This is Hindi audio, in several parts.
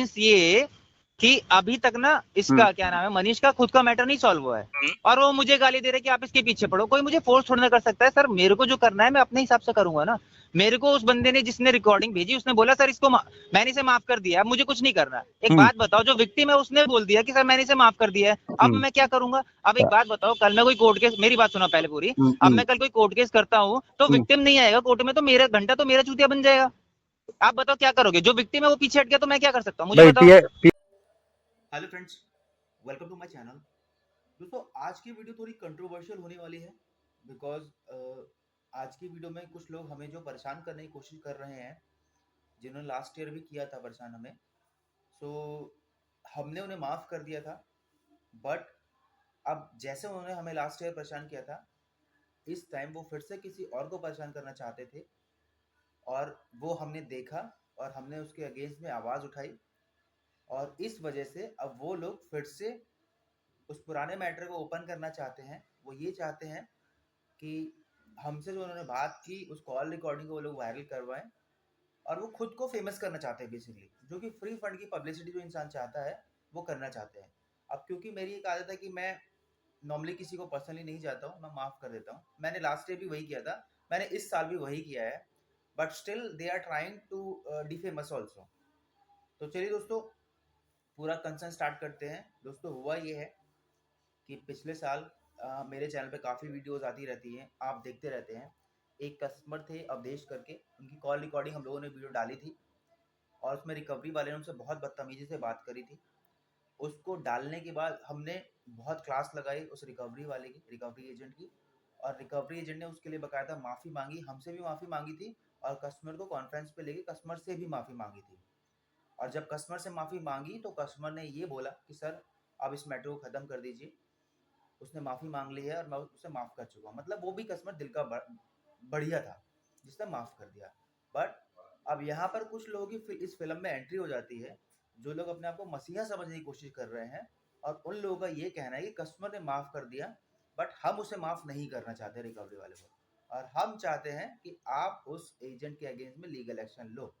ये कि अभी तक ना इसका क्या नाम है, मनीष का खुद का मैटर नहीं सॉल्व हुआ है और वो मुझे गाली दे रहे कि आप इसके पीछे पड़ो। कोई मुझे फोर्स थोड़ी ना कर सकता है सर, मेरे को जो करना है मैं अपने हिसाब से करूंगा ना। मेरे को उस बंदे ने जिसने रिकॉर्डिंग भेजी उसने बोला सर इसको मैंने इसे माफ कर दिया, अब मुझे कुछ नहीं करना। एक बात बताओ, जो विक्टिम है उसने बोल दिया कि सर मैंने इसे माफ कर दिया है, अब मैं क्या करूंगा? अब एक बात बताओ, कल मैं कोई कोर्ट केस, मेरी बात सुना पहले पूरी, अब मैं कल कोई कोर्ट केस करता हूँ तो विक्टिम नहीं आएगा कोर्ट में, तो मेरा घंटा तो मेरा चूतिया बन जाएगा। आप बताओ क्या करोगे? जो विक्टिम है वो पीछे हट गया तो मैं क्या कर सकता हूँ, मुझे बताओ। Hello friends, welcome to my channel. दोस्तों, आज की वीडियो थोड़ी कंट्रोवर्शियल होने वाली है बिकॉज आज की वीडियो में कुछ लोग हमें जो परेशान करने की कोशिश कर रहे हैं, जिन्होंने लास्ट ईयर भी किया था परेशान हमें, सो हमने उन्हें माफ़ कर दिया था। बट अब जैसे उन्होंने हमें लास्ट ईयर परेशान किया था, इस टाइम वो फिर से किसी और को परेशान करना चाहते थे और वो हमने देखा और हमने उसके अगेंस्ट में आवाज़ उठाई और इस वजह से अब वो लोग फिर से उस पुराने मैटर को ओपन करना चाहते हैं। वो ये चाहते हैं कि हमसे जो उन्होंने बात की उस कॉल रिकॉर्डिंग को वो लोग वायरल करवाएं और वो खुद को फेमस करना चाहते हैं बेसिकली, जो कि फ्री फंड की पब्लिसिटी जो इंसान चाहता है वो करना चाहते हैं। अब क्योंकि मेरी एक आदत है कि मैं नॉर्मली किसी को पर्सनली नहीं जाता हूँ, मैं माफ़ कर देता हूँ। मैंने लास्ट ईयर भी वही किया था, मैंने इस साल भी वही किया है, but still they are trying to defame us also. तो चलिए दोस्तों, पूरा कंसर्न स्टार्ट करते हैं। दोस्तों, हुआ ये है कि पिछले साल मेरे चैनल पे काफ़ी वीडियोस आती रहती हैं, आप देखते रहते हैं। एक कस्टमर थे अवधेश करके, उनकी कॉल रिकॉर्डिंग हम लोगों ने वीडियो डाली थी और उसमें रिकवरी वाले ने उनसे बहुत बदतमीजी से बात करी थी। उसको डालने के बाद हमने बहुत क्लास लगाई उस रिकवरी वाले की, रिकवरी एजेंट की, और रिकवरी एजेंट ने उसके लिए बकायदा माफ़ी मांगी, हमसे भी माफ़ी मांगी थी और कस्टमर को कॉन्फ्रेंस पे लेके कस्टमर से भी माफ़ी मांगी थी। और जब कस्टमर से माफ़ी मांगी तो कस्टमर ने ये बोला कि सर आप इस मैटर को ख़त्म कर दीजिए, उसने माफ़ी मांग ली है और मैं उसे माफ़ कर चुका हूँ। मतलब वो भी कस्टमर दिल का बढ़िया था जिसने माफ़ कर दिया। बट अब यहाँ पर कुछ लोगों की इस फिल्म में एंट्री हो जाती है, जो लोग अपने आप को मसीहा समझने की कोशिश कर रहे हैं, और उन लोगों का ये कहना है कि कस्टमर ने माफ़ कर दिया बट हम उसे माफ़ नहीं करना चाहते रिकवरी वाले को, और हम चाहते हैं कि आप उस एजेंट के अगेंस्ट में लीगल एक्शन लो।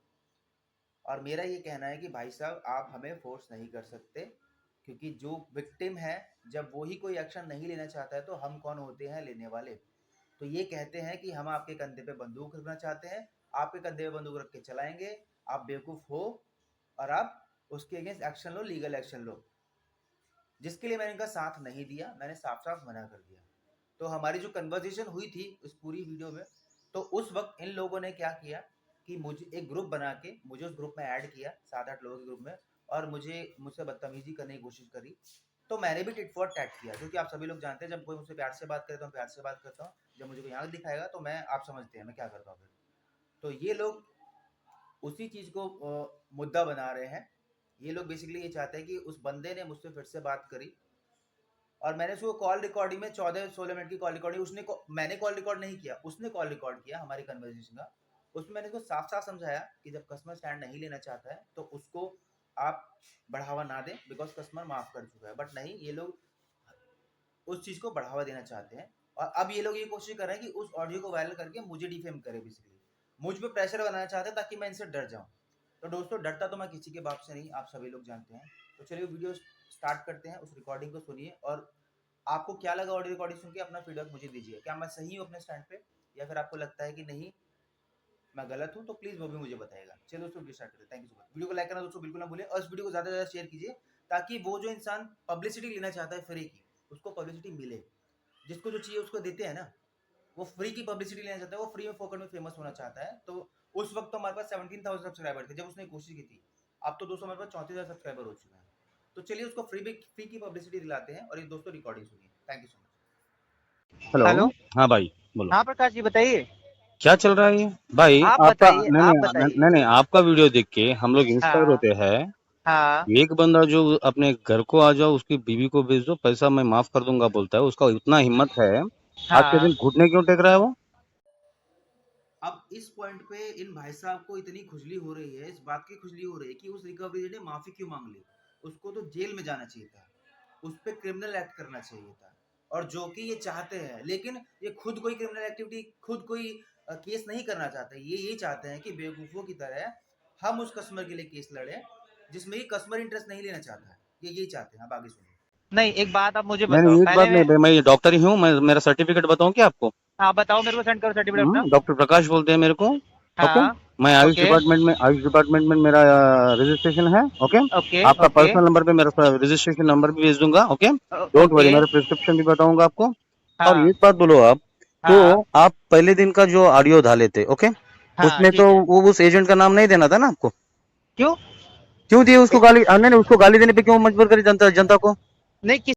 और मेरा ये कहना है कि भाई साहब, आप हमें फोर्स नहीं कर सकते, क्योंकि जो विक्टिम है, जब वो ही कोई एक्शन नहीं लेना चाहता है तो हम कौन होते हैं लेने वाले। तो ये कहते हैं कि हम आपके कंधे पे बंदूक रखना चाहते हैं, आपके कंधे पे बंदूक रख के चलाएंगे, आप बेवकूफ़ हो और आप उसके अगेंस्ट एक्शन लो, लीगल एक्शन लो, जिसके लिए मैंने इनका साथ नहीं दिया, मैंने साफ साफ मना कर दिया। तो हमारी जो कन्वर्सेशन हुई थी उस पूरी वीडियो में, तो उस वक्त इन लोगों ने क्या किया कि मुझे एक ग्रुप बना के मुझे उस ग्रुप में ऐड किया, 7-8 लोगों के ग्रुप में, और मुझसे बदतमीजी करने की कोशिश करी। तो मैंने भी टिट फॉर टैट किया, क्योंकि आप सभी लोग जानते हैं जब कोई मुझसे प्यार से बात करे तो मैं प्यार से बात करता हूँ, जब मुझे कोई आंख दिखाएगा तो मैं, आप समझते हैं मैं क्या करता हूँ फिर। तो ये लोग उसी चीज़ को मुद्दा बना रहे हैं। ये लोग बेसिकली ये चाहते हैं कि उस बंदे ने मुझसे फिर से बात करी और मैंने उसको कॉल रिकॉर्डिंग में 14-16 मिनट की कॉल रिकॉर्डिंग, मैंने कॉल रिकॉर्ड नहीं किया, उसने कॉल रिकॉर्ड किया हमारी कन्वर्सेशन का। उसमें मैंने उसको साफ साफ समझाया कि जब कस्टमर स्टैंड नहीं लेना चाहता है तो उसको आप बढ़ावा ना दें, बिकॉज कस्टमर माफ कर चुका है। बट नहीं, ये लोग उस चीज़ को बढ़ावा देना चाहते हैं और अब ये लोग ये कोशिश कर रहे हैं कि उस ऑडियो को वायरल करके मुझे डिफेम करे, बेसिकली मुझ पर प्रेशर बनाना चाहते हैं ताकि मैं इनसे डर जाऊं। तो दोस्तों, डरता तो मैं किसी के बाप से नहीं, आप सभी लोग जानते हैं। तो चलिए वीडियो स्टार्ट करते हैं, उस रिकॉर्डिंग को सुनिए और आपको क्या लगा ऑडियो रिकॉर्डिंग सुन के, अपना फीडबैक मुझे दीजिए। क्या मैं सही हूँ अपने स्टैंड पे, या फिर आपको लगता है कि नहीं मैं गलत हूँ, तो प्लीज वो भी मुझे बताएगा। चलिए दोस्तों, वीडियो स्टार्ट करते हैं। Thank you so much. Video को लाइक करना दोस्तों बिल्कुल ना भूलें और इस वीडियो को ज्यादा से ज्यादा शेयर कीजिए, ताकि वो जो इंसान पब्लिसिटी लेना चाहता है फ्री की, उसको पब्लिसिटी मिले। जिसको जो चाहिए उसको देते हैं ना, वो फ्री की पब्लिसिटी लेना चाहता है, वो फ्री में फोकट में फेमस होना चाहता है। तो उस वक्त तो हमारे पास 17,000 सब्सक्राइबर थे जब उसने कोशिश की थी। अब तो दोस्तों हमारे पास 34,000 सब्सक्राइबर हो चुके हैं। तो चलिए उसको फ्री की पब्लिसिटी दिलाते हैं और ये दोस्तों रिकॉर्डिंग सुनिए। Thank you so much. Hello. Hello. हाँ भाई, बोलो। हाँ प्रकाश जी बताइए। क्या चल रहा है ये भाई? आप आपका बताइए, नहीं आप नहीं नहीं बताइए। नहीं नहीं, आपका वीडियो देख के हम लोग इंस्पायर हाँ। होते हैं। हाँ। एक बंदा जो अपने घर को आ जाओ, उसकी बीवी को भेज दो, पैसा मैं माफ कर दूंगा बोलता है, उसका इतना हिम्मत है, आज के हाँ। दिन घुटने क्यों टेक रहा है वो? अब इस पॉइंट पे इन भाई साहब को इतनी खुजली हो रही है, इस बात की खुजली हो रही है कि उस रिकवरी ने माफी क्यों मांग ली। उसको तो जेल में जाना चाहिए था, उस पर क्रिमिनल एक्ट करना चाहिए था, और जो कि ये चाहते हैं, लेकिन ये खुद कोई क्रिमिनल एक्टिविटी, खुद कोई केस नहीं करना चाहते। ये चाहते हैं कि बेवकूफ़ों की तरह हम उस कस्टमर के लिए केस लड़े जिसमें कि कस्टमर इंटरेस्ट नहीं लेना चाहता है, ये यही चाहते हैं। आप आगे सुनिए। नहीं, एक बात आप मुझे नहीं बताओ नहीं, एक पहले बात नहीं भाई, मैं डॉक्टर ही हूँ, मैं मेरा सर्टिफिकेट बताऊँ क्या आपको? हाँ बताओ, मेरे को सेंड करो सर्टिफिकेट अपना। डॉक्टर प्रकाश बोलते हैं मेरे को। ओके, हाँ मैं आयुष ओके डिपार्टमेंट में मेरा रजिस्ट्रेशन है। ओके, ओके आपका ओके पर्सनल नंबर पे मेरा रजिस्ट्रेशन नंबर भी भेज दूंगा। ओके, डोंट वरी, ओके मेरा प्रिस्क्रिप्शन भी बताऊंगा आपको। और हाँ एक बात बोलो आप, तो हाँ आप पहले दिन का जो ऑडियो डाले थे, ओके, हाँ उसमें तो ठीक है। वो उस एजेंट का नाम नहीं देना था ना आपको? क्यों? क्यों दिए उसको गाली? नहीं नहीं, उसको गाली देने पे क्यों मजबूर करी जनता को? नहीं किस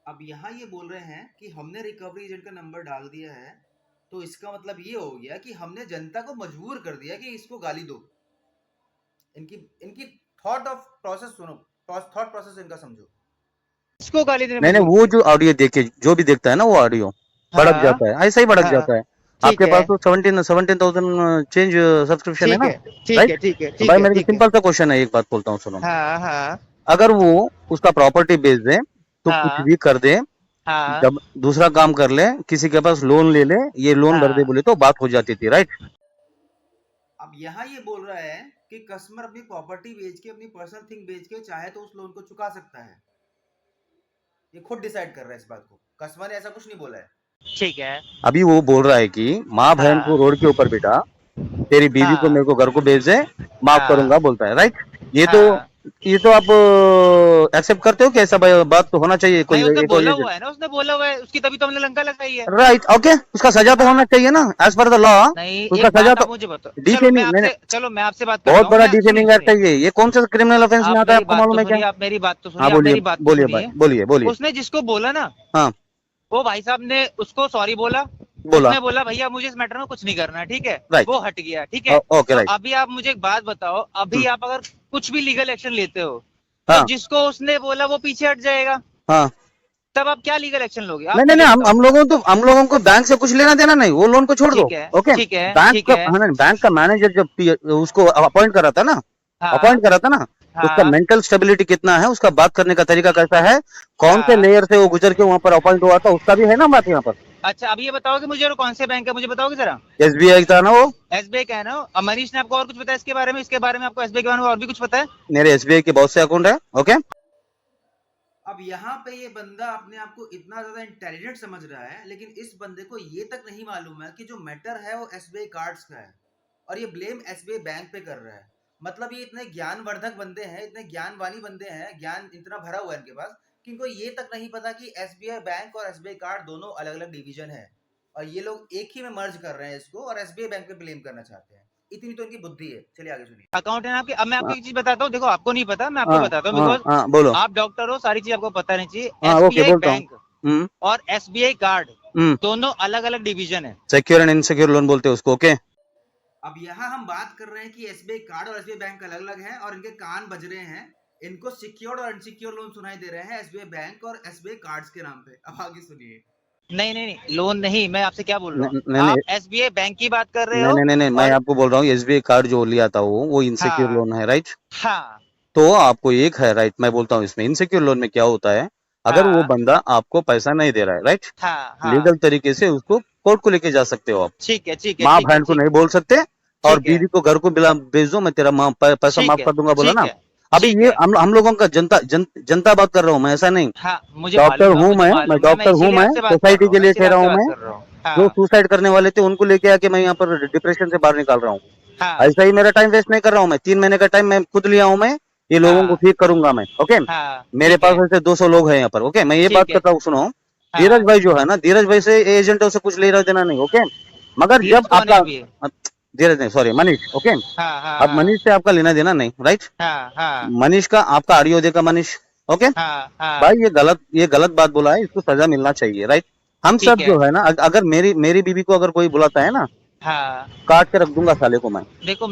अब यहाँ ये बोल रहे हैं कि हमने रिकवरी एजेंट का नंबर डाल दिया है, तो इसका मतलब ये हो गया कि हमने जनता को मजबूर कर दिया कि इसको गाली दो। इनकी इनकी थॉट ऑफ प्रोसेस सुनो, थॉट प्रोसेस इनका समझो। किसको गाली देने नहीं नहीं, मजबूर वो किया? जो ऑडियो देखे, जो भी देखता है ना वो ऑडियो भड़क हाँ जाता है, ऐसा ही भड़क हाँ जाता है। ठीक आपके है पास तो 17,000 चेंज सब्सक्रिप्शन है ठीक ना, है ठीक है राइट? ठीक है तो भाई ठीक है मेरे को ठीक है। सिंपल सा क्वेश्चन है, एक बात बोलता हूँ सुनो। हाँ हाँ अगर वो उसका प्रॉपर्टी बेच दे तो कुछ हाँ भी कर दे, हाँ जब दूसरा काम कर ले, किसी के पास लोन ले ले, ये लोन भर दे हाँ बोले तो बात हो जाती थी, राइट? अब यहाँ ये बोल रहा है कि कस्टमर अपनी प्रॉपर्टी बेच के, अपनी पर्सनल थिंग बेच के चाहे तो उस लोन को चुका सकता है। ये खुद डिसाइड कर रहा है इस बात को, कस्टमर ने ऐसा कुछ नहीं बोला है। ठीक है अभी वो बोल रहा है कि माँ बहन को हाँ रोड के ऊपर बिठा, तेरी बीवी को हाँ मेरे को घर को भेज दे, माफ हाँ करूंगा बोलता है, राइट? हाँ ये तो आप एक्सेप्ट करते हो कि ऐसा बात तो होना चाहिए नहीं, कोई उसने कोई बोला एजेंट? हुआ है ना, उसने बोला हुआ है उसकी, तभी तो हमने लंका लगाई है। राइट, ओके, उसका सजा तो होना हाँ चाहिए ना, एज पर द लॉ। नहीं, उसका एक सजा बात आप तो मुझे बताओ, डिफेमिंग, मैंने चलो मैं आपसे बात करता बहुत हूँ, बड़ा मैं सुनिए डिफेमिंग एक्ट सुनिए। है ये कौन सा क्रिमिनल ऑफेंस में आप आता है मेरी आपको बात मालूम तो है क्या? सुनिए, आप मेरी बात तो सुनिए, हाँ आप बोलिए, मेरी बात तो बोलिए भाई, सुनिए। बोलिए बोलिए। उसने जिसको बोला ना, हाँ, वो भाई साहब ने उसको सॉरी बोला। बोला, उसने बोला भैया मुझे इस मैटर में कुछ नहीं करना है, ठीक है, राइट, वो हट गया, ठीक है। ओके, तो राइट, अभी आप मुझे एक बात बताओ, अभी आप अगर कुछ भी लीगल एक्शन लेते हो तो हाँ जिसको उसने बोला वो पीछे हट जाएगा, हाँ। तब आप क्या लीगल एक्शन लोगे? आप नहीं नहीं मुझे नहीं, बताओ। हम लोगों को बैंक से कुछ लेना देना नहीं, वो लोन को छोड़ दो। ठीक है ओके, ठीक है बैंक ठीक का, है हाँ नहीं, बैंक का मैनेजर जब उसको हाँ अपॉइंट करा था ना, तो उसका हाँ मेंटल स्टेबिलिटी कितना है, उसका बात करने का तरीका कैसा है, कौन से हाँ। लेयर से वो गुजर के वहां पर अपॉइंट हुआ था, उसका भी है ना बात यहाँ पर। अच्छा अब ये बताओ कि मुझे, कौन से बैंक है मुझे बताओगे जरा? एसबीआई था ना वो। एसबीआई का है ना? अब मनीष ने आपको और कुछ बताया इसके बारे में? इसके बारे में आपको एसबीआई के बारे में और भी कुछ पता है? मेरे एसबीआई के बहुत से अकाउंट है। ओके, अब यहाँ पे ये बंदा अपने आप को इतना ज्यादा इंटेलिजेंट समझ रहा है, लेकिन इस बंदे को ये तक नहीं मालूम है कि जो मैटर है वो एसबीआई कार्ड्स का है, और ये ब्लेम एसबीआई बैंक पे कर रहा है। मतलब ये इतने ज्ञानवर्धक बंदे हैं, इतने ज्ञानवानी बंदे हैं, ज्ञान इतना भरा हुआ है इनके पास कि इनको ये तक नहीं पता कि एसबीआई बैंक और एसबीआई कार्ड दोनों अलग अलग डिवीजन है, और ये लोग एक ही में मर्ज कर रहे हैं इसको, और एसबीआई बैंक पे ब्लेम करना चाहते हैं। इतनी तो इनकी बुद्धि है। चलिए आगे सुनिए। अकाउंट है ना आपके? अब मैं आपको हाँ एक चीज बताता हूँ, देखो आपको नहीं पता, मैं आपको हाँ बताता हूँ, हाँ बिकॉज हाँ, बोलो। आप डॉक्टर हो, सारी चीज आपको पता नहीं चाहिए। हाँ ओके, एसबीआई बोलता हूँ। बैंक और एसबीआई कार्ड दोनों अलग अलग डिवीजन है। सिक्योर एंड इनसिक्योर लोन बोलते हैं उसको। ओके, अब यहाँ हम बात कर रहे हैं कि एसबीआई कार्ड और एसबीआई बैंक अलग अलग हैं, और इनके कान बज रहे हैं, इनको सिक्योर्ड और अनसिक्योर्ड लोन सुनाई दे रहे हैं एसबीआई बैंक और एसबीआई कार्ड्स के नाम पे। अब आगे सुनिए। नहीं नहीं नहीं, लोन नहीं, मैं आपसे क्या बोल रहा हूँ, नहीं नहीं आप एसबीआई बैंक की बात कर रहे नहीं हो। नहीं नहीं, मैं और आपको बोल रहा हूँ एसबीआई कार्ड जो लिया था वो इनसिक्योर हाँ लोन है, राइट? हाँ तो आपको एक है, राइट? मैं बोलता हूँ इसमें इनसिक्योर लोन में क्या होता है, अगर वो हाँ बंदा आपको पैसा नहीं दे रहा है, राइट, हाँ हाँ लीगल तरीके से उसको कोर्ट को लेके जा सकते हो आप। ठीक है ठीक है माँ ठीक है बहन को ठीक नहीं बोल सकते, और ठीक है बीवी को घर को बिला भेज दो, मैं तेरा पैसा ठीक माफ है कर दूंगा, बोला ठीक ना। है अभी ठीक ये है। हम लोगों का जनता बात कर रहा हूँ मैं, ऐसा नहीं। हाँ मुझे डॉक्टर मालूम है, हूँ मुझे मैं मालूम है, मैं डॉक्टर हूँ, इसीलिए मैं आपसे बात कर सोसाइटी रहा हूँ, के मैं लिए इसीलिए ठहरा आपसे हूँ बात मैं। कर रहा हूँ। जो हाँ सुसाइड करने वाले थे उनको लेके आके मैं यहाँ पर डिप्रेशन से बाहर निकाल रहा हूँ। हाँ ऐसा ही मेरा टाइम वेस्ट नहीं कर रहा हूँ मैं, 3 महीने का टाइम मैं खुद लिया हूँ मैं, ये लोगों को हाँ ठीक करूंगा मैं। ओके, हाँ मेरे ठीक पास है ऐसे 200 लोग हैं यहाँ पर। ओके, मैं ये बात ठीक है करता हूँ, सुनो। धीरज हाँ। भाई जो है ना, धीरज भाई से एजेंटों से कुछ लेना देना नहीं। ओके, मगर धीरज जब कौन है आपका अभी? धीरज नहीं, सॉरी, मनीष। ओके, हाँ हाँ अब हाँ मनीष से आपका लेना देना नहीं, राइट? हाँ हाँ मनीष का आपका आड़ियो देगा मनीष। ओके हाँ हाँ भाई, ये गलत बात बोला है, इसको सजा मिलना चाहिए, राइट? हम ठीक सब है जो है ना, अगर मेरी बीवी को अगर कोई बुलाता है ना, हाँ। काट के रख दूंगा साले को मैं। देखो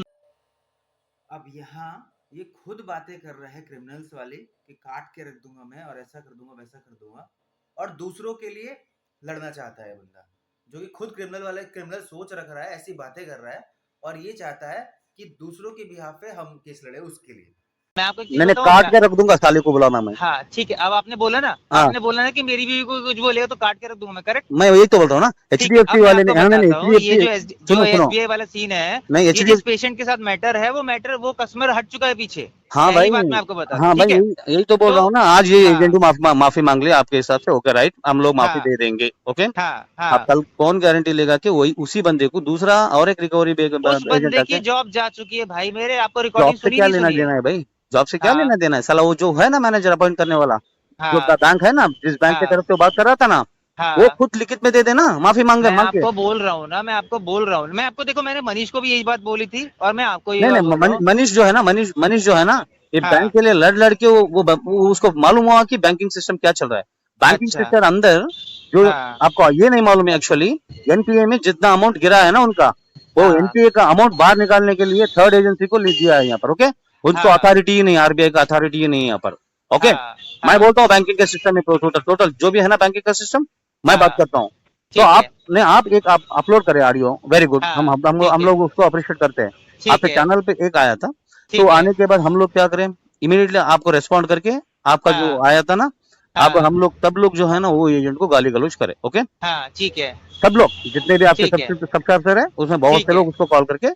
अब यहाँ ये खुद बातें कर रहे हैं क्रिमिनल्स वाले कि काट के रख दूंगा मैं, और ऐसा कर दूंगा, वैसा कर दूंगा, और दूसरों के लिए लड़ना चाहता है बंदा, जो कि खुद क्रिमिनल सोच रख रहा है, ऐसी बातें कर रहा है, और ये चाहता है कि दूसरों के बिहाफ पे हम केस लड़े उसके लिए। मैं आपको एक चीज मैंने बताऊं, काट के रख दूंगा साले को, बुलाना मैं। हाँ ठीक है, अब आपने बोला ना, हाँ, कि मेरी बीवी को कुछ बोलेगा तो काट के रख दूंगा मैं, करेक्ट? मैं यही तो बोल रहा हूँ ना, ठीक है, अब एचडीएफसी मैं वाले ने, आपको हाँ नहीं बताता हूँ, ये एचडीएफसी, जो सुनो सुनो, एसबीआई वाला सीन है, नहीं ये जिस एचडीएफसी, पेशेंट के साथ मैटर है, वो कस्टमर हट चुका है पीछे। हाँ पहली भाई, बात मैं आपको बता दूं, हाँ भाई, ठीक है। यही तो बोल रहा तो हूँ ना। आज ये हाँ एजेंट माफी मांग ले आपके हिसाब से, ओके राइट, हम लोग माफी हाँ दे देंगे, ओके। हाँ अब हाँ, कल कौन गारंटी लेगा कि वही उसी बंदे को दूसरा और एक रिकवरी उस एजेंट बंदे आके। की जॉब जा चुकी है भाई मेरे, आपको जॉब रिकॉर्डिंग से सुनी क्या नहीं लेना सुनी है? देना है भाई? जॉब से क्या हाँ लेना देना है? साला वो जो है ना मैनेजर अपॉइंट करने वाला, जो हाँ बैंक है ना, जिस बैंक की हाँ तरफ से बात कर रहा था ना, वो हाँ, खुद लिखित में दे देना, माफी मैं मांग के। आपको बोल रहा हूँ ना, मैं आपको बोल रहा हूँ, मैं आपको, देखो मैंने मनीष को भी यही बात बोली थी और मैं आपको यही नहीं बात नहीं, बोल रहा हूँ। मनीष जो है ना, मनीष जो है ना, ये बैंक हाँ, के लिए लड़ के वो उसको मालूम हुआ कि बैंकिंग सिस्टम क्या चल रहा है। बैंकिंग अच्छा, सिस्टम अंदर जो हाँ, आपको ये नहीं मालूम है एक्चुअली, एनपीए में जितना अमाउंट गिरा है ना उनका, वो हाँ, एनपीए का अमाउंट बाहर निकालने के लिए थर्ड एजेंसी को ले दिया है यहाँ पर, ओके। उनको हाँ, अथॉरिटी ही नहीं, आरबीआई का अथॉरिटी ही नहीं है यहाँ पर, ओके। हाँ, मैं हाँ, बोलता हूँ बैंकिंग के सिस्टम में टोटल टोटल जो भी है ना बैंकिंग का सिस्टम, मैं बात हाँ, करता हूँ। तो ठीक है, आप एक अपलोड करें ऑडियो, वेरी गुड, हाँ, हम ठीक है, लोग उसको अप्रिशिएट करते हैं। ठीक आपके है, चैनल पे एक आया था, तो ठीक है, आने के बाद हम लोग क्या करें, इमीडिएटली आपको रेस्पॉन्ड करके, आपका जो हाँ, आया था ना, आप हाँ, हम लोग सब लोग जो है ना वो एजेंट को गाली गलौज करें, ओके। हाँ, ठीक है, सब लोग जितने भी आपके ठीक है, सब्सक्राइबर है, उसमें बहुत ठीक से है, लोग उसको कॉल करके,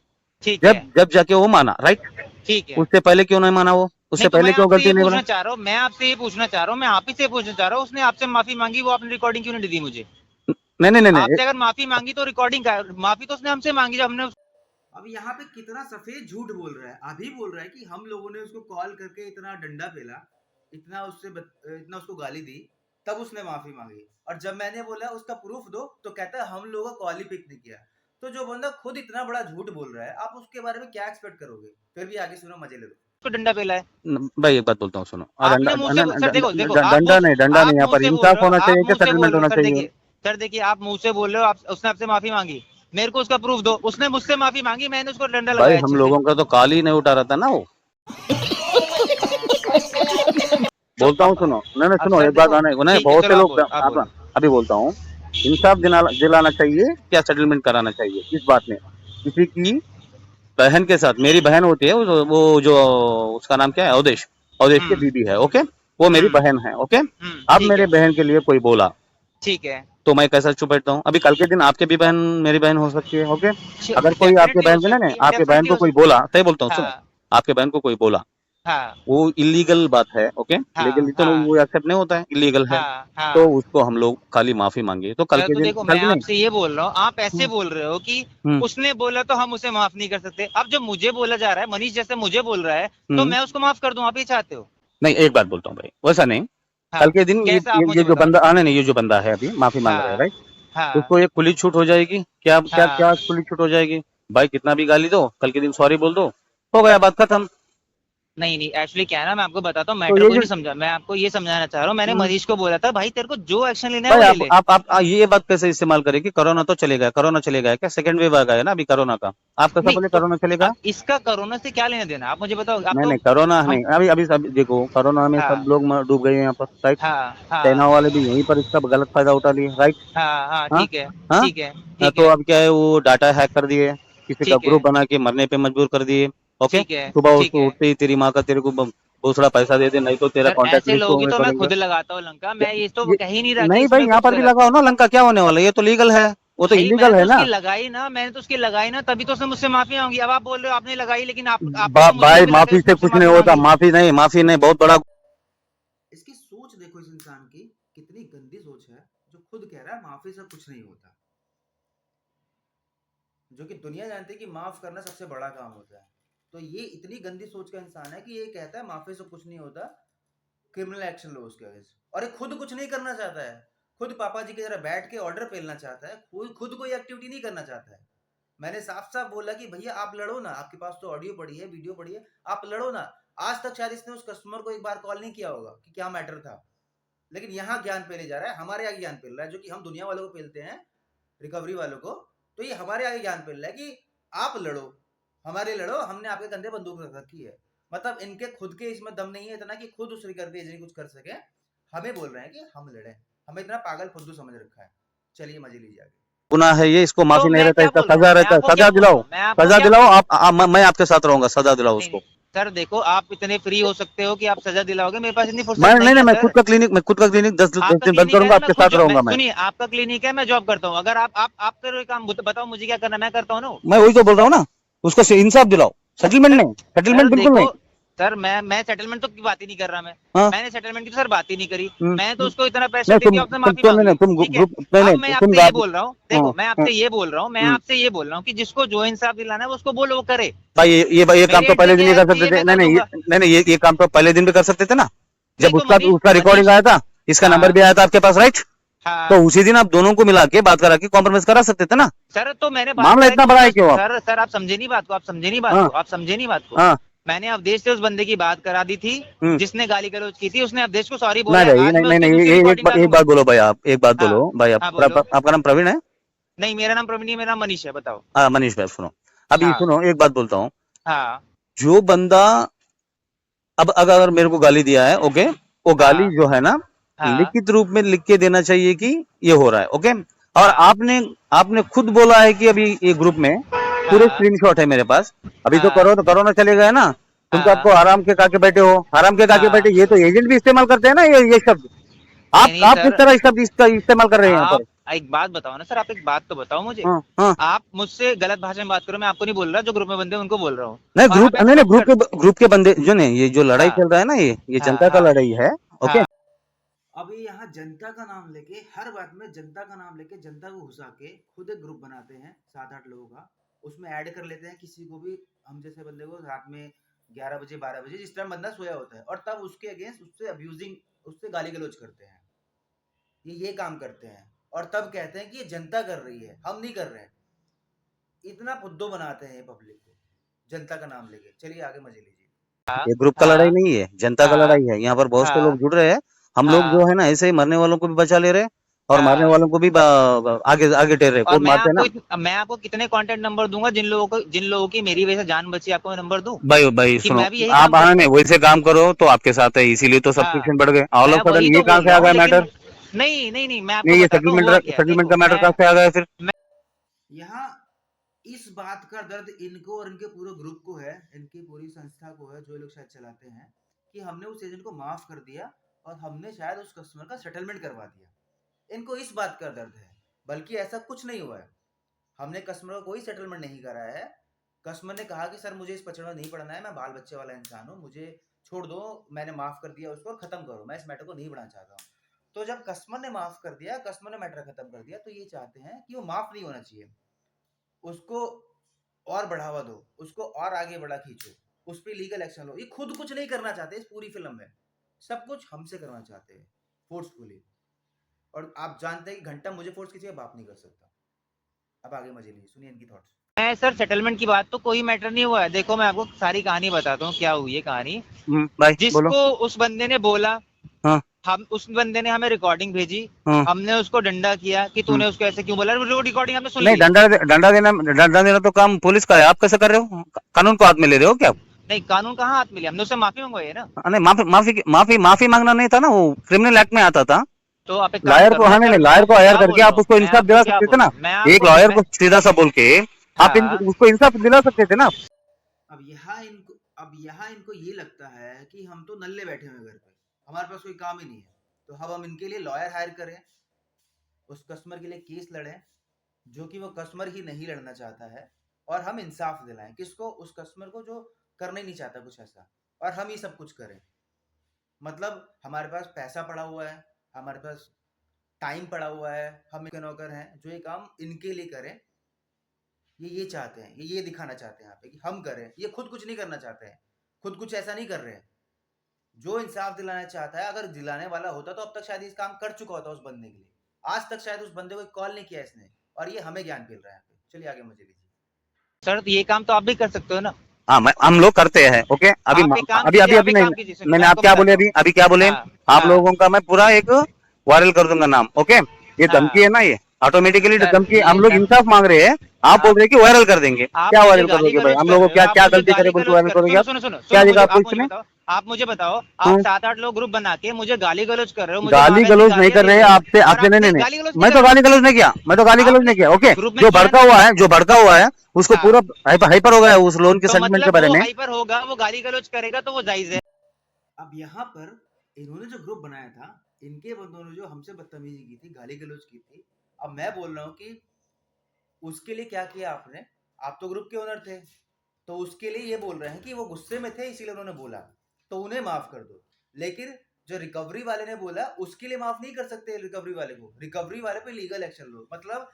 ठीक है, जब जाके वो माना, राइट। ठीक है। उससे पहले क्यों नहीं माना वो? उससे नहीं तो पहले मैं क्यों आपसे गलती ये नहीं बोला? पूछना चाह रहा हूँ, मैं आपसे ये पूछना चाह रहा हूँ, मैं आप ही से पूछना चाह रहा हूँ, उसने आपसे माफी मांगी, वो आपने रिकॉर्डिंग क्यों नहीं दी मुझे? नहीं नहीं नहीं नहीं, आपसे अगर माफी मांगी तो रिकॉर्डिंग का, माफी तो उसने हमसे मांगी जब हमने अब यहाँ पे कितना सफेद झूठ बोल रहा है। अभी बोल रहा है कि हम लोगों ने उसको कॉल करके इतना डंडा पेला, इतना उसको गाली दी, तब उसने माफी मांगी। और जब मैंने बोला उसका प्रूफ दो, तो कहता है हम लोगों का कॉल ही पिक नहीं किया। तो जो बंदा खुद इतना बड़ा झूठ बोल रहा है, आप उसके बारे में क्या एक्सपेक्ट करोगे? फिर भी आगे सुनो, मजे ले लो। उसको डंडा पेला है। भाई एक बात बोलता हूँ, सुनो। आपने मुंह से सर, देखो देखो, डंडा नहीं, आप यहाँ मुंह पर से बोल इंसाफ रहे हो, होना आप चाहिए, क्या मुंह से बोल सेटलमेंट रहे हो होना सर, चाहिए। देखिए सर, देखिए आप मुंह से बोल रहे हो, आप, उसने आपसे माफी मांगी, मेरे को उसका प्रूफ दो। उसने मुझसे माफी मांगी, मैंने उसको डंडा भाई लगाया हम अच्छे से। लोगों का तो कॉल ही नहीं उठा रहा था ना वो। तो बोलता हूँ, सुनो, नहीं नहीं अब सुनो, सर एक बात देखो, आने नहीं, ठीक है, बहुत से चलो आप लोग बोलो, आप बोलो। अभी बोलता हूँ, इंसाफ दिलाना चाहिए, क्या सेटलमेंट कराना चाहिए इस बात में। किसी की बहन के साथ, मेरी बहन होती है, वो जो उसका नाम क्या है, अवधेश, अवधेश की हम्म बीबी है, ओके। वो मेरी हम्म बहन है, ओके। अब ठीक मेरे है, बहन के लिए कोई बोला, ठीक है, तो मैं कैसा चुप बैठता हूँ? अभी कल के दिन आपके भी बहन मेरी बहन हो सकती है, ओके। अगर कोई आपके डेफिनेटली हो बहन को, नहीं सकती नहीं, है, आपके बहन डेफिनेटली को हो कोई सकती है। बोला, सही बोलता हूँ, सुनो, हाँ आपके बहन को कोई बोला, हाँ वो इलीगल बात है, ओके। हाँ लीगली तो हाँ वो एक्सेप्ट नहीं होता है, इलीगल है। हाँ तो हाँ। उसको हम लोग खाली माफी मांगे, तो कल सर के तो दिन, देखो, मैं नहीं। आपसे ये बोल रहा हूँ, आप ऐसे हम्म, बोल रहे हो कि हम्म, उसने बोला तो हम उसे माफ नहीं कर सकते। अब जब मुझे बोला जा रहा है, मनीष जैसे मुझे बोल रहा है, तो हम्म। मैं उसको माफ कर दूं, आप ये चाहते हो? नहीं, एक बात बोलता हूँ भाई, वैसा नहीं। हाँ, कल के दिन कैसा, आप ये मुझे जो बताओ। बंदा आने नहीं, ये जो बंदा है अभी माफी मांग रहा है, हाँ राइट, हाँ उसको एक खुली छूट हो जाएगी, क्या क्या हाँ। क्या खुली छूट हो जाएगी? भाई कितना भी गाली दो, कल के दिन सॉरी बोल दो, हो गया, बात खत्म। नहीं नहीं, एक्चुअली क्या है ना, मैं आपको बताता हूँ, तो मैटर ये को जो नहीं समझा, मैं आपको ये समझाना चाह रहा हूँ। मैंने हम्म, मनीष को बोला था, भाई तेरे को जो एक्शन लेना है भाई वो ले ले। ये बात कैसे इस्तेमाल करें कि कोरोना तो चलेगा, कोरोना चलेगा क्या? सेकंड वेव आ गया है ना अभी कोरोना का, आप कैसा नहीं बोले तो कोरोना चलेगा? अब इसका कोरोना से क्या लेना देना, आप मुझे बताओ। आप नहीं तो नहीं, कोरोना हम, नहीं, अभी अभी सब देखो, कोरोना में सब हाँ लोग डूब गए हैं यहाँ पर, राइट। हाँ हाँ चाइना वाले भी यहीं पर इसका गलत फायदा उठा लिए, राइट। हाँ हाँ, हाँ ठीक है, हाँ। ठीक है, ठीक तो है, अब क्या है, वो डाटा हैक कर दिए, किसी का ठीक है, ग्रुप बना के मरने पे मजबूर कर दिए, ओके। ठीक है, सुबह ठीक उसको है। उठते ही तेरी माँ का तेरे को थोड़ा पैसा दे दे, नहीं तो तेरा सर कॉन्टेक्ट ऐसे लिस्ट लोग ही को तो मैं करेंगे। खुद लगाता हूँ लंका, ये, मैं ये तो ये कह ही नहीं रहा कि नहीं भाई, इसमें यहाँ कुछ पर भी गलत लगाओ है। ना, लंका क्या होने वाला है? ये तो लीगल है, वो तो भाई इलीगल मैंने है तो ना। उसकी लगाई ना, मैंने तो उसकी लगाई ना, तभी तो उसने मुझसे माफी मांगी। अब आप बोल रहे हो आपने लगाई, लेकिन आपने तो मुझसे भाई भी मिला के माफी से मुझसे कुछ नहीं माफी होता, मांगी। माफी नहीं, बहुत बड़ा। इसकी सोच देखो, इस इंसान की कितनी गंदी सोच है, जो खुद कह रहा है माफी से कुछ नहीं होता। जो कि दुनिया जानती है कि माफ करना सबसे बड़ा काम होता है। तो ये इतनी गंदी सोच का इंसान है कि ये कहता है माफी से कुछ नहीं होता, क्रिमिनल एक्शन लो उसके अगेंस्ट। और ये खुद कुछ नहीं करना चाहता है, खुद पापा जी की तरह बैठ के ऑर्डर पेलना चाहता है, खुद कोई एक्टिविटी नहीं करना चाहता है। मैंने साफ साफ बोला कि भैया आप लड़ो ना, आपके पास तो ऑडियो पड़ी है, वीडियो पड़ी है, आप लड़ो ना। आज तक शायद इसने उस कस्टमर को एक बार कॉल नहीं किया होगा कि क्या मैटर था। लेकिन यहाँ ज्ञान पेले जा रहा है, हमारे आगे ज्ञान पेल रहा है, जो कि हम दुनिया वालों को पेलते हैं, रिकवरी वालों को। तो ये हमारे आगे ज्ञान पेल रहा है कि आप लड़ो, हमारे लड़ो, हमने आपके कंधे बंदूक रख रखी है। मतलब इनके खुद के इसमें दम नहीं है इतना कि खुद उस रिकवरी एजेंट कुछ कर सके। हमें बोल रहे हैं कि हम लड़े, हमें इतना पागल फुद्दू समझ रखा है। चलिए मजे लीजिए आगे। गुनाह है ये, इसको तो माफी नहीं मैं रहता, क्या इसका बोल रहा सजा हूँ, मैं रहता है, आपको क्या सजा बोल रहा दिलाओ, हूँ, मैं आपको सजा क्या दिलाओ। बोल रहा हूँ। मैं आपके साथ रहूंगा, सजा दिलाओ नहीं नहीं उसको। सर, देखो आप इतने फ्री हो सकते हो कि आप सजा दिलाओगे, मेरे पास इतनी मैं फुर्सत नहीं नहीं नहीं, है सर। मैं खुद का क्लिनिक 10 आपका दिन बंद क्लिनिक है करूंगा, ना, मैं आपके खुद साथ रहूंगा मैं। सुनिए, आपका क्लिनिक है, मैं जॉब करता हूँ। अगर आप करो एक काम, बताओ मुझे क्या करना है, मैं करता हूँ ना। मैं वही तो बोल रहा हूँ ना, उसको इंसाफ दिलाओ, सेटलमेंट सर नहीं, सेटलमेंट सर बिल्कुल देखो, नहीं। सर मैं सेटलमेंट तो की बात ही नहीं कर रहा हाँ मैंने सेटलमेंट की तो सर बात ही नहीं करी। हम्म, मैं तो उसको इतना प्रेशर नहीं देके आपसे माफी तुम मांग नहीं ली, तुम ठीक है। ग्रुप नहीं अब नहीं मैं तुम आपसे ये गाली बोल रहा हूँ, हाँ देखो मैं हाँ आपसे ये बोल रहा हूँ, मैं हम्म। आपसे ये बोल रहा हूँ कि जिसको जो इंसाफ दिलाना है वो उसको बोलो, वो करे। भाई ये काम मेरे तो एंड पहले से दिन क्या ही है कर सकते चाहिए थे। मैं नहीं कर नहीं दूंगा। नहीं नहीं ये काम तो पहले दिन भी कर सकते थे ना, नहीं जब तो उसका मनीष उसका रिकॉर्डिंग मनीष आया था, इसका नंबर हाँ भी आया था आपके पास, राइट? तो हाँ उसी दिन आप दोनों को मिला के बात करा के कॉम्प्रोमाइज करा सकते थे ना। सर, तो मैंने बात मामला करा इतना कि बड़ा मैंने है क्यों आप? सर आप समझे नहीं बात को, हाँ आप समझे नहीं बात को। हाँ मैंने अवधेश से उस बंदे की बात करा दी थी हम्म। जिसने गाली गलौज की थी, उसने अवधेश को सॉरी नहीं बोला है। भाई आज नहीं मैं नहीं उसकी नहीं दूसरी ये रिकॉर्डिंग एक डालूंगा। बात बोलो भाई, आप एक बात हाँ बोलो भाई, हाँ बोलो। आपका नाम प्रवीण है? नहीं मेरा नाम प्रवीण नहीं, मेरा नाम मनीष है, बताओ। हाँ मनीष भाई सुनो, अभी हाँ सुनो एक बात बोलता हूँ। हाँ जो बंदा अब अगर मेरे को गाली दिया है, ओके, वो गाली हाँ जो है ना हाँ लिखित रूप में लिख के देना चाहिए कि ये हो रहा है, ओके। और हाँ आपने आपने खुद बोला है कि अभी ये ग्रुप में पूरे हाँ स्क्रीनशॉट है मेरे पास, अभी हाँ तो करो ना चलेगा है ना। तुम तो हाँ आपको आराम के काके बैठे हो, आराम के काके हाँ। बैठे, ये तो एजेंट भी इस्तेमाल करते हैं ना ये शब्द। नहीं नहीं आप किस सर, तरह शब्द इसका इस्तेमाल कर रहे हैं यहाँ आप पर? एक बात बताओ ना सर, आप एक बात तो बताओ मुझे। हाँ हाँ आप मुझसे गलत भाषा में बात करो, मैं आपको नहीं बोल रहा, जो ग्रुप में बंदे हैं उनको बोल रहा हूँ। नहीं और हमें नहीं प्रूफ कर। ग्रुप के बंदे जो नहीं, ये जो लड़ाई हाँ चल रहा है ना, ये हाँ जनता का हाँ लड़ाई है, ओके। हाँ अभी यहाँ जनता का नाम लेके हर बात में जनता का नाम लेके जनता को घुसा के खुद एक ग्रुप बनाते हैं 7-8 लोगों का, उसमें ऐड कर लेते हैं किसी को भी, हम जैसे बंदे को रात में 11 बजे 12 बजे जिस टाइम बंदा सोया होता है, और तब उसके अगेंस्ट उससे अब्यूजिंग, उससे गाली गलौज करते हैं। ये काम करते हैं और तब कहते हैं कि ये जनता कर रही है, हम नहीं कर रहे हैं। इतना फुद्दू बनाते हैं ये पब्लिक को जनता का नाम लेके। चलिए आगे मजे लीजिए। हाँ ये ग्रुप का लड़ाई हाँ नहीं है, जनता का हाँ लड़ाई है। यहाँ पर बहुत से लोग हाँ जुड़ रहे हैं, हम लोग हाँ जो है ना ऐसे ही मरने वालों को भी बचा ले रहे हैं और मारने हाँ। वालों को भी आगे आगे टेर रहे, और कौन मारते हैं ना। मैं आपको कितने कांटेक्ट नंबर दूंगा जिन लोगों की मेरी वजह से जान बची, आपको मैं नंबर दूं भाई कि सुनो, मैं भी यही आप काम आना करूंगा। नहीं वैसे काम करो तो आपके साथ है, इसीलिए तो हाँ सब्सक्रिप्शन बढ़ गए ऑल मैं ऑफ वही सडन। तो ये कहाँ बोल से रहा आ हूँ, गया लेकिन मैटर? नहीं मैं आपको नहीं ये बताता हूँ हुआ क्या है। सेटलमेंट देखो का मैटर मैं कहाँ से आ गया फिर? यहाँ इस बात का दर्द इनको और इनके पूरे ग्रुप को है, इनकी पूरी संस्था को है, जो लोग शायद चलाते हैं, कि हमने उस एजेंट को माफ कर दिया और हमने शायद उस कस्टमर का सेटलमेंट करवा दिया। इनको इस बात का दर्द है, बल्कि ऐसा कुछ नहीं हुआ है। हमने कस्टमर को कोई सेटलमेंट नहीं करा है। कस्टमर ने कहा कि सर मुझे इस पचड़ में नहीं पड़ना है, मैं बाल बच्चे वाला इंसान हूँ, मुझे छोड़ दो, मैंने माफ कर दिया उसको, खत्म करो, मैं इस मैटर को नहीं बढ़ाना चाहता हूँ। तो जब कस्टमर ने माफ कर दिया, कस्टमर ने मैटर खत्म कर दिया, तो ये चाहते हैं कि वो माफ नहीं होना चाहिए, उसको और बढ़ावा दो, उसको और आगे बढ़ा खींचो, उस पर लीगल एक्शन लो। ये खुद कुछ नहीं करना चाहते इस पूरी फिल्म में, सब कुछ हमसे करना चाहते हैं फोर्सफुली। और आप जानते हैं कि घंटा मुझे फोर्स किसी का बाप नहीं कर सकता। अब आगे मजे लीजिए, सुनिए इनकी थॉट्स। मैं सर सेटलमेंट की बात तो कोई मैटर नहीं हुआ है। देखो मैं आपको सारी कहानी बताता हूँ क्या हुई है कहानी। भाई बोलो। जिसको उस बंदे ने बोला, हाँ हम उस बंदे ने हमें रिकॉर्डिंग भेजी, हाँ हमने उसको डंडा किया कि हम्म। तूने उसको ऐसे क्यों बोला, वो रिकॉर्डिंग हमने सुन नहीं ली है। डंडा देना तो काम पुलिस का है, आप कैसे कर रहे हो? कानून को हाथ में ले रहे हो क्या आप? नहीं कानून कहाँ हाथ मिले, हमने उससे माफी मंगवाई है ना। नहीं माफी मांगना नहीं था ना, वो क्रिमिनल एक्ट में आता था। तो आप एक काम लॉयर को, करो ना हाँ नहीं सर, नहीं लॉयर को हायर क्या करके बोल रहा आप हूँ उसको मैं इंसाफ आपको, दिला क्या सकते थे बोल ना। रहा हूँ मैं एक आपको लॉयर मैं को सीधा सा बोल के आप हाँ उसको इंसाफ दिला सकते थे ना। अब यहाँ इनको ये लगता है कि हम तो नल्ले बैठे हुए घर पे, हमारे पास कोई काम ही नहीं है, तो अब हम इनके लिए लॉयर हायर करें, उस कस्टमर के लिए केस लड़ें, जो कि वो कस्टमर ही नहीं लड़ना चाहता है, और हम इंसाफ दिलाएं किसको, उस कस्टमर को जो करना ही नहीं चाहता कुछ ऐसा, और हम ही सब कुछ करें। मतलब हमारे पास पैसा पड़ा हुआ है, हमारे पास टाइम पड़ा हुआ है, हम इनके नौकर हैं जो ये काम इनके लिए करें। ये चाहते हैं, ये दिखाना चाहते हैं यहाँ पे कि हम करें, ये खुद कुछ नहीं करना चाहते हैं, खुद कुछ ऐसा नहीं कर रहे हैं। जो इंसाफ दिलाना चाहता है, अगर दिलाने वाला होता तो अब तक शायद इस काम कर चुका होता उस बंदे के लिए। आज तक शायद उस बंदे को कॉल नहीं किया इसने, और ये हमें ज्ञान मिल रहा है। चलिए आगे मजे लीजिए। सर, तो ये काम तो आप भी कर सकते हो ना। हाँ हम लोग करते हैं, ओके। अभी आप एक काम अभी कीजिए, अभी आप अभी एक नहीं, काम कीजिए, सुनिए मैंने मैं आप आपको क्या बोले बताता हूँ। अभी क्या बोले? हाँ आप हाँ लोगों का मैं पूरा एक वायरल कर दूंगा नाम, ओके। ये धमकी हाँ है ना, ये ऑटोमेटिकली सर धमकी, हम ये लोग इंसाफ मांग रहे हैं, आप बोल आप रहे हैं कि वायरल कर देंगे। आप क्या मुझे वायरल गाली करोगे भाई? गलौज हम कर लोगों को रहे हो, क्या आप क्या मुझे गलती करे गाली बोल के गलौज वायरल कर, करोगे सुनो आप? सुनो सुनो क्या सुनो देखा मुझे, आपको आप मुझे इसमें? बताओ, आप मुझे बताओ, आप हाँ, 7-8 लोग ग्रुप बना के मुझे गाली गलौज कर रहे हो, मुझे गाली वैसी गलौज नहीं गालियां कर दे रहे रहे हैं हो, आपसे, और आपसे आप नहीं नहीं नहीं नहीं, गाली गलौज नहीं मैं कर तो रहे हो। गाली गलौज नहीं किया, मैं तो गाली गलौज आपने नहीं किया, ओके। ग्रुप में किया था। जो भड़का हुआ है उसको हाँ पूरा हाइपर हो गया है उस लोन के तो सेटलमेंट के मतलब बारे वो में। हाइपर होगा, वो गाली गलौज करेगा तो वो जायज है। अब यहाँ पर इन्होंने जो ग्रुप बनाया था, इनके बंदों ने जो हमसे बदतमीजी की थी, गाली गलौज की थी, अब मैं बोल रहा हूँ कि उसके लिए क्या किया आपने? आप तो ग्रुप के ओनर थे, तो उसके लिए ये बोल रहे हैं कि वो गुस्से में थे इसीलिए उन्होंने बोला, तो उन्हें माफ कर दो। लेकिन जो रिकवरी वाले ने बोला उसके लिए माफ नहीं कर सकते रिकवरी वाले को, रिकवरी वाले पे लीगल एक्शन लो। मतलब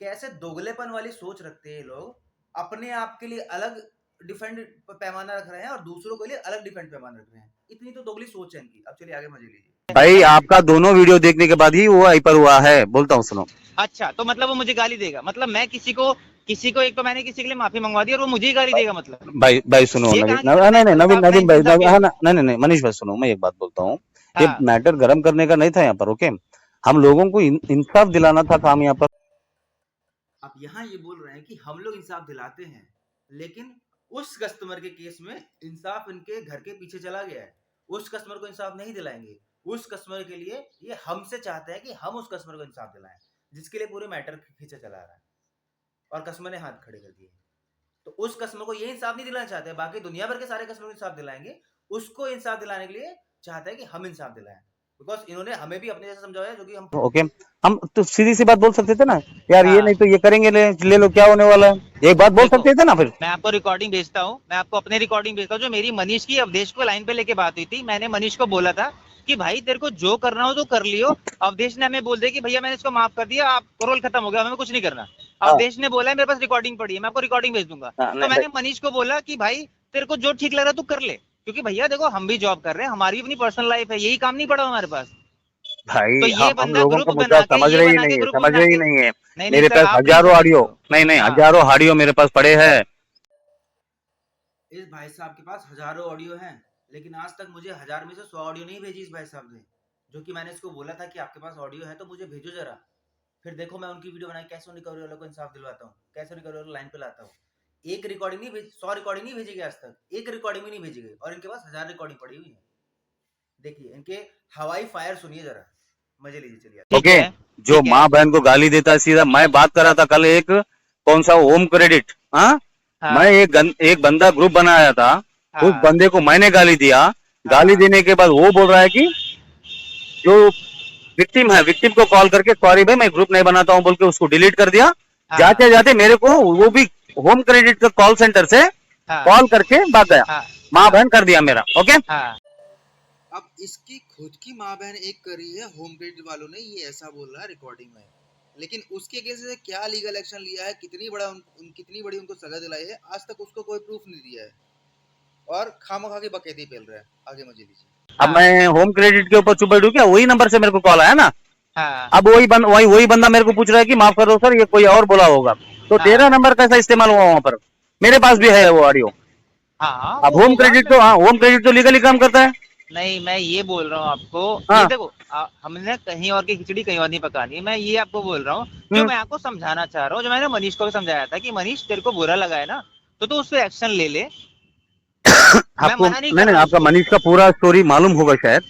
कैसे दोगलेपन वाली सोच रखते हैं ये लोग, अपने आप के लिए अलग डिफेंड पैमाना रख रहे हैं और दूसरों के लिए अलग डिफेंड पैमाना रख रहे हैं। इतनी तो दोगली सोच है इनकी। अब चलिए आगे मजे लीजिए। भाई आपका दोनों वीडियो देखने के बाद ही वो हाइपर हुआ है, बोलता हूँ सुनो। अच्छा, तो मतलब वो मुझे गाली देगा? मतलब मैं किसी को एक तो मैंने किसी के लिए माफी मंगवा दी और वो मुझे ही गाली देगा? मतलब भाई सुनो ये नवीन, कहाँ की मतलब नहीं नहीं मैं नवीन भाई, इंसाफ हाँ नहीं मनीष भाई सुनो, मैं एक बात बोलता हूँ। ये हाँ मैटर गर्म करने का नहीं था यहाँ पर, ओके। हम लोगों को इंसाफ दिलाना था काम यहाँ पर। अब यहाँ ये बोल रहे हैं कि हम लोग इंसाफ दिलाते हैं, लेकिन उस कस्टमर के केस में इंसाफ इनके घर के पीछे चला गया है। उस कस्टमर को इंसाफ नहीं दिलाएंगे। उस कस्टमर के लिए ये हमसे चाहते हैं कि हम उस कस्टमर को इंसाफ दिलाएं, जिसके लिए पूरे मैटर खींचा चला रहा है और कस्टमर ने हाथ खड़े कर दिए। तो उस कस्टमर को ये इंसाफ नहीं दिलाना चाहते, बाकी दुनिया भर के सारे कस्टमर को इंसाफ दिलाएंगे। उसको इंसाफ दिलाने के लिए चाहते हैं कि हम इंसाफ दिलाएं, बिकॉज इन्होंने हमें भी अपने जैसा समझाया है, जो कि हम ओके, हम तो सीधी सी बात बोल सकते थे ना यार, ये हाँ नहीं तो ये करेंगे, ले लो क्या होने वाला है, एक बात बोल देखो, सकते थे ना फिर। मैं आपको रिकॉर्डिंग भेजता हूँ, मैं आपको अपने रिकॉर्डिंग भेजता हूँ जो मेरी मनीष की अवधेश को लाइन पे लेके बात हुई थी। मैंने मनीष को बोला था कि भाई तेरे को जो करना हो तो कर लियो। अवधेश ने हमें बोल दिया कि भैया मैंने इसको माफ कर दिया, आप रोल खत्म हो गया, हमें कुछ नहीं करना। हाँ, अवधेश ने बोला है मेरे पास रिकॉर्डिंग पड़ी है, मैं आपको रिकॉर्डिंग भेज दूंगा। हाँ, तो नहीं मैंने मनीष को बोला कि भाई तेरे को जो ठीक लग रहा है तू कर ले, क्योंकि भैया देखो हम भी जॉब कर रहे हैं, हमारी अपनी पर्सनल लाइफ है, यही काम नहीं पड़ा हमारे पास। तो भाई ये हम बंदा लोगों ग्रुप का मुद्दा बना के समझ ये रहे ही बना नहीं के है, ग्रुप समझ बना रहे ही के नहीं है। नहीं मेरे सर पास आप नहीं हजारों समझ रहे ऑडियो, हो। नहीं हाँ हजारों ऑडियो मेरे पास पड़े हैं। इस भाई साहब के पास हजारों ऑडियो हैं, लेकिन आज तक मुझे 1000 में से 100 ऑडियो नहीं भेजी इस भाई साहब ने। जो कि मैंने इसको बोला था कि आपके पास ऑडियो है तो मुझे भेजो जरा। फिर देखो मैं उनकी वीडियो बनाई कैसे रिकवरी वालों को इंसाफ दिलवाता हूँ, कैसे रिकवरी वालों लाइन पे लाता हूँ। एक रिकॉर्डिंग नहीं भेज, 100 रिकॉर्डिंग नहीं भेजी गई आज तक, एक रिकॉर्डिंग भी नहीं भेजी गई, और इनके पास 1000 रिकॉर्डिंग पड़ी हुई है। देखिए इनके हवाई फायर सुनिए जरा, मजे लीजिए। चलिए ठीक ओके, है जो ठीक माँ है बहन को गाली देता है सीधा। मैं बात कर रहा था कल, एक कौन सा होम क्रेडिट, हाँ, मैं हाँ एक बंदा ग्रुप बनाया था, उस हाँ बंदे को मैंने गाली दिया। गाली हाँ देने के बाद वो बोल रहा है कि जो विक्टिम है, विक्टिम को कॉल करके सॉरी भाई मैं ग्रुप नहीं बनाता हूँ बोल के उसको डिलीट कर दिया। हाँ जाते जाते मेरे को वो भी होम क्रेडिट का कॉल सेंटर से हाँ कॉल करके भाग गया, हाँ माँ हाँ बहन कर दिया मेरा। ओके, हाँ अब इसकी खुद की माँ बहन एक करी है, होम क्रेडिट वालों ने ये ऐसा बोल रहा है रिकॉर्डिंग में, लेकिन उसके अगेंस्ट से क्या लीगल एक्शन लिया है, कितनी बड़ी उनको सजा दिलाई है, आज तक उसको कोई प्रूफ नहीं दिया है और खामखा के बकैती पेल रहा है। आगे मजे लीजिए। अब मैं होम क्रेडिट के ऊपर चुप बैठू क्या? वही नंबर से मेरे को कॉल आया ना। हाँ अब वही बंदा मेरे को पूछ रहा है कि माफ कर दो सर, ये कोई और बोला होगा। तो तेरा हाँ नंबर कैसा इस्तेमाल हुआ वहां पर? मेरे पास भी है वो ऑडियो। हाँ अब वो होम होगा क्रेडिट तो, हाँ होम क्रेडिट तो लीगली काम करता है। नहीं मैं ये बोल रहा हूँ आपको, ये हाँ, देखो हमने कहीं और की खिचड़ी कहीं और नहीं पकानी। मैं ये आपको बोल रहा हूँ जो हम्म, मैं आपको समझाना चाह रहा हूँ, जो मैंने मनीष को भी समझाया था कि मनीष तेरे को बुरा लगा है ना तो उस पर एक्शन ले ले। मैं आपको मना नहीं नहीं कर नहीं, रहा हूँ आपका उसको। मनीष का पूरा स्टोरी मालूम होगा शायद,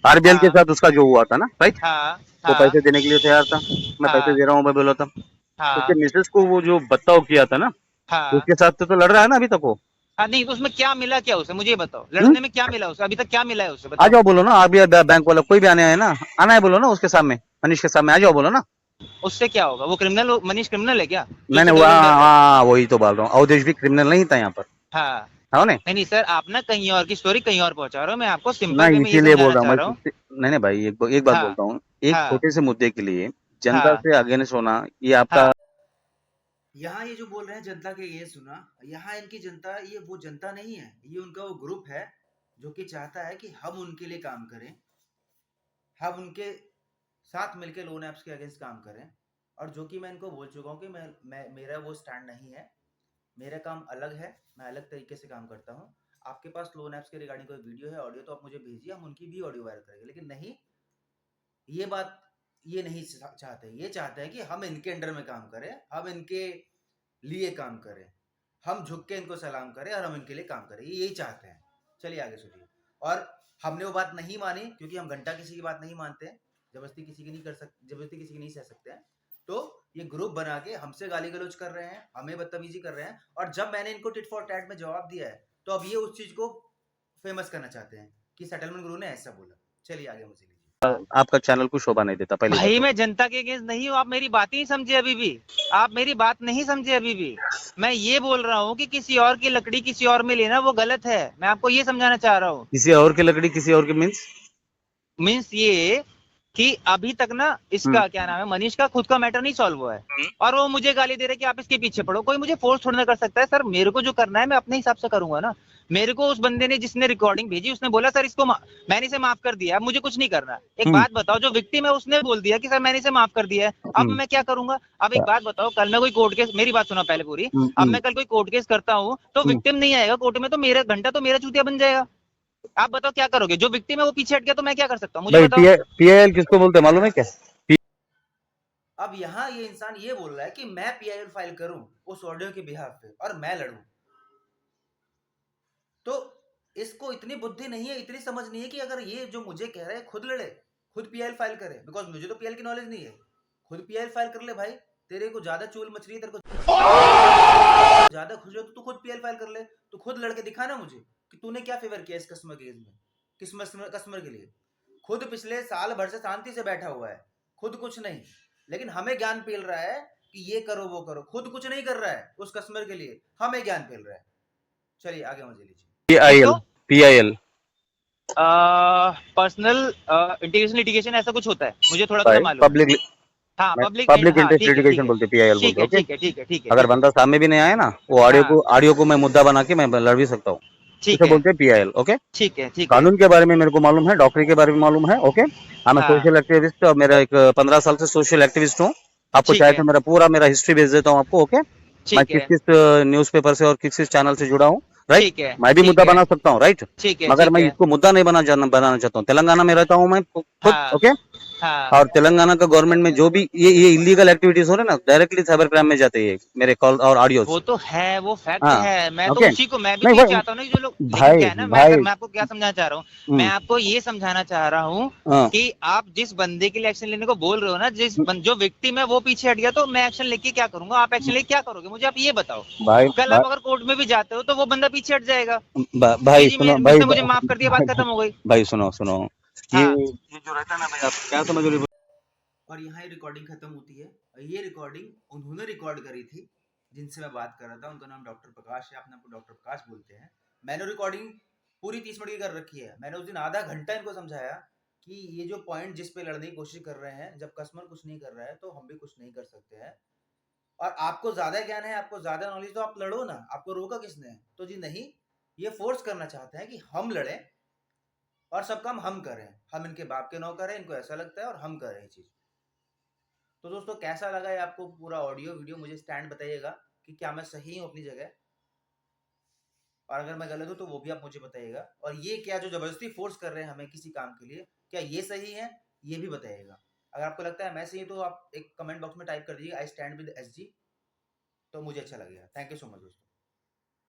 आरबीएल के हाँ साथ उसका जो हुआ था ना, राइट। हाँ वो हाँ पैसे देने के लिए तैयार था, मैं पैसे हाँ दे रहा हूँ मैं बोला था। उसके हाँ मिसेस को वो जो बत्ताव किया था ना, हाँ उसके साथ तो लड़ रहा है ना अभी तक वो। हाँ। नहीं तो उसमें क्या मिला, क्या उसे मुझे बताओ, हम्म? लड़ने में क्या मिला उसे? अभी तक क्या मिला है उसे आ बताओ। जाओ बोलो ना, आरबीआई बैंक वाला कोई भी आने है ना, आना है बोलो ना उसके सामने, मनीष के सामने आ जाओ बोलो ना। उससे क्या होगा? वो क्रिमिनल, मनीष क्रिमिनल है क्या जो मैंने उससे वो, दो लोग डर रहे हैं? वही तो बोल रहा हूँ, अवधेश भी क्रिमिनल नहीं था यहाँ पर, हाँ है ना। नहीं नहीं सर, आप ना कहीं और की स्टोरी कहीं और पहुंचा रहे हो। मैं आपको सिंपल वे नहीं में ये इसीलिए बोल समझाना रहा हूँ चाह मैं रहा हूँ। नहीं नहीं भाई, एक बात हाँ बोलता हूँ। एक हाँ छोटे से मुद्दे के लिए जनता हाँ से अगेंस्ट होना, ये आपका। हाँ यहाँ ये जो बोल रहे हैं जनता के, ये सुना, यहाँ इनकी जनता, ये वो जनता नहीं है, ये उनका वो ग्रुप है जो कि चाहता है कि हम उनके लिए काम करें, हम उनके साथ मिलकर लोन ऐप्स के अगेंस्ट काम करें। और जो कि मैं इनको बोल चुका हूँ कि मैं मेरा वो स्टैंड नहीं है, मेरा काम अलग है, मैं अलग तरीके से काम करता हूँ। आपके पास लोन ऐप्स के रिगार्डिंग कोई वीडियो है, ऑडियो, तो आप मुझे भेजिए, हम उनकी भी ऑडियो वायरल करेंगे। लेकिन नहीं, ये बात ये नहीं चाहते। ये चाहते हैं कि हम इनके अंडर में काम करें, हम इनके लिए काम करें, हम झुक के इनको सलाम करें और हम इनके लिए काम करें, ये यही चाहते हैं। चलिए आगे सुनिए। और हमने वो बात नहीं मानी, क्योंकि हम घंटा किसी की बात नहीं मानते हैं, जबरदस्ती किसी की नहीं कर सकते, जबरदस्ती किसी की नहीं सह सकते हैं। तो ये ग्रुप बना के हमसे गाली गलौज कर रहे हैं, हमें बदतमीजी कर रहे हैं, और जब मैंने इनको टिट फॉर टैट में जवाब दिया है तो अब ये उस चीज को फेमस करना चाहते हैं कि सेटलमेंट गुरु ने ऐसा बोला। चलिए आगे मुझे लीजिए। आपका चैनल को शोभा नहीं देता। पहले भाई मैं जनता के अगेंस्ट नहीं हूँ, आप मेरी बात ही नहीं समझे अभी भी, आप मेरी बात नहीं समझे अभी भी। मैं ये बोल रहा हूँ कि किसी और की लकड़ी किसी और में लेना वो गलत है, मैं आपको ये समझाना चाह रहा हूँ। किसी और की लकड़ी किसी और की मीन्स ये कि अभी तक ना इसका क्या नाम है, मनीष का खुद का मैटर नहीं सॉल्व हुआ है और वो मुझे गाली दे रहा है कि आप इसके पीछे पड़ो। कोई मुझे फोर्स थोड़ा ना कर सकता है सर, मेरे को जो करना है मैं अपने हिसाब से करूंगा ना। मेरे को उस बंदे ने जिसने रिकॉर्डिंग भेजी उसने बोला सर इसको मैंने इसे माफ कर दिया, अब मुझे कुछ नहीं करना। एक बात बताओ, जो विक्टिम है उसने बोल दिया कि सर मैंने इसे माफ कर दिया है, अब मैं क्या करूंगा? अब एक बात बताओ, कल मैं कोई कोर्ट केस, मेरी बात सुना पहले पूरी, अब मैं कल कोई कोर्ट केस करता हूँ तो विक्टिम नहीं आएगा कोर्ट में, तो मेरा घंटा तो मेरा चूतिया बन जाएगा। आप बताओ क्या करोगे? जो विक्टिम है वो पीछे हट गया तो मैं क्या कर सकता हूँ, मुझे भाई। बताओ। पीआईएल किसको बोलते हैं मालूम है क्या? अब यहाँ ये इंसान ये बोल रहा है कि मैं पीआईएल फाइल करूं उस ऑडियो के बिहाफ पे और मैं लड़ूं, तो इसको इतनी बुद्धि नहीं है, इतनी समझ नहीं है कि अगर ये जो मुझे कह रहा है खुद लड़े, खुद पीआईएल फाइल करे, बिकॉज मुझे तो पीआईएल की नॉलेज नहीं है। खुद पीआईएल फाइल कर ले भाई, तेरे को ज्यादा चूल मच रही है, तेरे को ज्यादा खुश हो तो तू खुद पीआईएल फाइल कर ले, तू खुद लड़के दिखा ना मुझे कि तूने क्या फेवर किया इस कस्टमर केस में, किस कस्टमर के लिए। खुद पिछले साल भर से शांति से बैठा हुआ है, खुद कुछ नहीं, लेकिन हमें ज्ञान पेल रहा है कि ये करो वो करो, खुद कुछ नहीं कर रहा है उस कस्टमर के लिए, हमें ज्ञान पेल रहा है। चलिए आगे मजे लीजिए। PIL PIL personal integration litigation ऐसा कुछ होता है, मुझे थोड़ा थोड़ा मालूम है। पब्लिक हाँ पब्लिक, पब्लिक हाँ इंटरेस्ट ठीक है ठीक लिटिगेशन है बोलते हैं, पीआईएल ठीक बोलते है हैं। ओके, ठीक है ठीक है ठीक है अगर ठीक है। बंदा सामने भी नहीं आया ना, वो हाँ ऑडियो को मैं मुद्दा बना के मैं लड़ भी सकता हूँ। ठीक इसे है बोलते हैं पीआईएल। ओके, ठीक है ठीक है। कानून के बारे में मेरे को मालूम है, डॉक्टरी के बारे में मालूम है। ओके, मैं हाँ सोशल एक्टिविस्ट और मेरा एक 15 साल से सोशल एक्टिविस्ट हूँ। आपको ठीक चाहे है तो मेरा हिस्ट्री भेज देता हूँ आपको। ओके, मैं ठीक किस है किस न्यूज़पेपर से और किस किस चैनल से जुड़ा हूँ, राइट। ठीक है मैं भी ठीक मुद्दा है बना सकता हूँ, राइट। ठीक है मगर ठीक मैं है। इसको मुद्दा नहीं बनाना चाहता हूँ। तेलंगाना में रहता हूँ मैं खुद। हाँ ओके, हाँ। और तेलंगाना का गवर्नमेंट में जो भी ये इलीगल एक्टिविटीज हो रहे हैं ना, डायरेक्टली साइबर क्राइम में जाते हैं मेरे कॉल और ऑडियोज। वो तो है, वो फैक्ट हाँ, है, मैं तो ओके। उसी को, मैं भी नहीं तो ये भाई, चाहता हूँ ना कि जो लोग, लेकिन भाई क्या है ना, मैं भाई मैं आपको क्या समझाना चाह रहा हूँ, मैं हम्म, आपको ये समझाना चाह रहा हूँ हाँ, कि आप जिस बंदे के लिए एक्शन लेने को बोल रहे हो ना, जो विक्टिम है वो पीछे हट गया तो मैं एक्शन लेके क्या करूंगा? आप एक्शन लेके क्या करोगे मुझे आप ये बताओ। भाई कल भाई आप अगर कोर्ट में भी जाते हो तो वो बंदा पीछे हट जाएगा कि भाई जी सुनो भाई उसने मुझे माफ कर दिया, बात खत्म हो गई। भाई सुनो सुनो, हाँ ये जो रहता है ना भाई, आप क्या समझ रहे हो? और यहाँ ये रिकॉर्डिंग खत्म होती है, और ये रिकॉर्डिंग उन्होंने रिकॉर्ड करी थी जिनसे मैं बात कर रहा था, उनका नाम डॉक्टर प्रकाश है, अपने आप को डॉक्टर प्रकाश बोलते हैं। मैंने रिकॉर्डिंग पूरी 30 मिनट की कर रखी है। मैंने उस दिन आधा घंटा इनको समझाया कि ये जो पॉइंट जिस पे लड़ने की कोशिश कर रहे हैं, जब कस्टमर कुछ नहीं कर रहा है तो हम भी कुछ नहीं कर सकते हैं, और आपको ज्यादा ज्ञान है, आपको ज्यादा नॉलेज, तो आप लड़ो ना, आपको रोका किसने? तो जी नहीं, ये फोर्स करना चाहते हैं कि हम लड़ें और सब काम हम करें, हम इनके बाप के नौकर हैं, इनको ऐसा लगता है और हम करें ये चीज। तो दोस्तों कैसा लगा है आपको पूरा ऑडियो वीडियो? मुझे स्टैंड बताइएगा कि क्या मैं सही हूँ अपनी जगह, और अगर मैं गलत हूँ तो वो भी आप मुझे बताइएगा। और ये क्या जो जबरदस्ती फोर्स कर रहे हैं हमें किसी काम के लिए, क्या ये सही है? ये भी बताइएगा। अगर आपको लगता है मैं सही हूँ तो आप एक कमेंट बॉक्स में टाइप कर दीजिए आई स्टैंड विद SG, तो मुझे अच्छा लगेगा। थैंक यू सो मच दोस्तों।